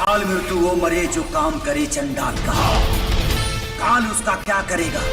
काल मृत्यु वो मरे जो काम करे चंडाल का। काल उसका क्या करेगा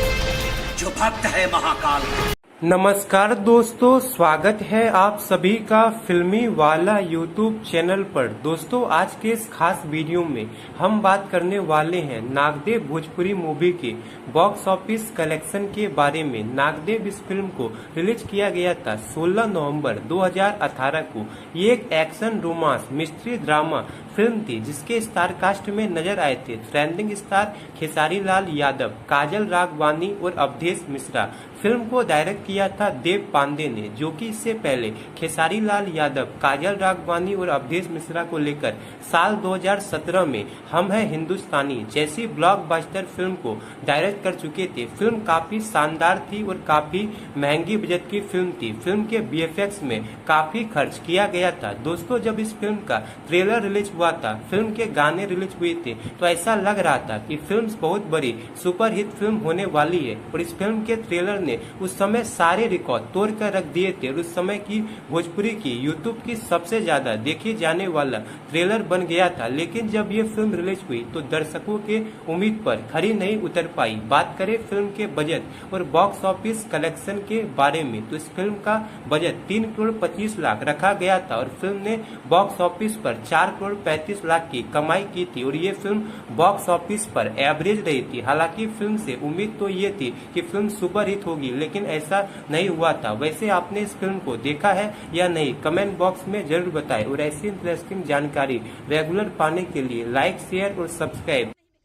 जो भक्त है महाकाल का। नमस्कार दोस्तों, स्वागत है आप सभी का फिल्मी वाला यूट्यूब चैनल पर। दोस्तों, आज के इस खास वीडियो में हम बात करने वाले हैं नागदेव भोजपुरी मूवी के बॉक्स ऑफिस कलेक्शन के बारे में। नागदेव इस फिल्म को रिलीज किया गया था 16 नवंबर 2018 को। ये एक action romance mystery drama film थी जिसके स्टार कास्ट में नजर आए थे ट्रेंडिंग स्टार खेसारी लाल यादव, काजल राघवानी और अवधेश मिश्रा। फिल्म को डायरेक्ट किया था देव पांडे ने, जो कि इससे पहले खेसारी लाल यादव, काजल राघवानी और अवधेश मिश्रा को लेकर साल 2017 में हम है हिंदुस्तानी जैसी ब्लॉकबस्टर फिल्म को डायरेक्ट कर चुके थे। फिल्म काफी शानदार थी और काफी महंगी बजट की फिल्म थी। फिल्म के बीएफएक्स में काफी खर्च किया गया था। दोस्तों, जब इस फिल्म का ट्रेलर रिलीज हुआ था, फिल्म के गाने रिलीज हुए थे, तो ऐसा लग रहा था कि फिल्म बहुत बड़ी सुपरहिट फिल्म होने वाली है। और इस फिल्म के ट्रेलर ने उस समय सारे रिकॉर्ड तोड़ कर रख दिए थे और उस समय की भोजपुरी की यूट्यूब की सबसे ज्यादा देखे जाने वाला ट्रेलर बन गया था। लेकिन जब ये फिल्म रिलीज हुई तो दर्शकों के उम्मीद पर खरी नहीं उतर पाई। बात करें फिल्म के बजट और बॉक्स ऑफिस कलेक्शन के बारे में, तो इस फिल्म का बजट 3 करोड़ 25 लाख रखा गया था और फिल्म ने बॉक्स ऑफिस पर 4 करोड़ 35 लाख की कमाई की थी। और ये फिल्म बॉक्स ऑफिस पर एवरेज रही थी। हालांकि फिल्म से उम्मीद तो ये थी कि फिल्म सुपरहिट होगी, लेकिन ऐसा नहीं हुआ था। वैसे आपने इस फिल्म को देखा है या नहीं, कमेंट बॉक्स में जरूर बताएं। और ऐसी इंटरेस्टिंग जानकारी रेगुलर पाने के लिए लाइक, शेयर और सब्सक्राइब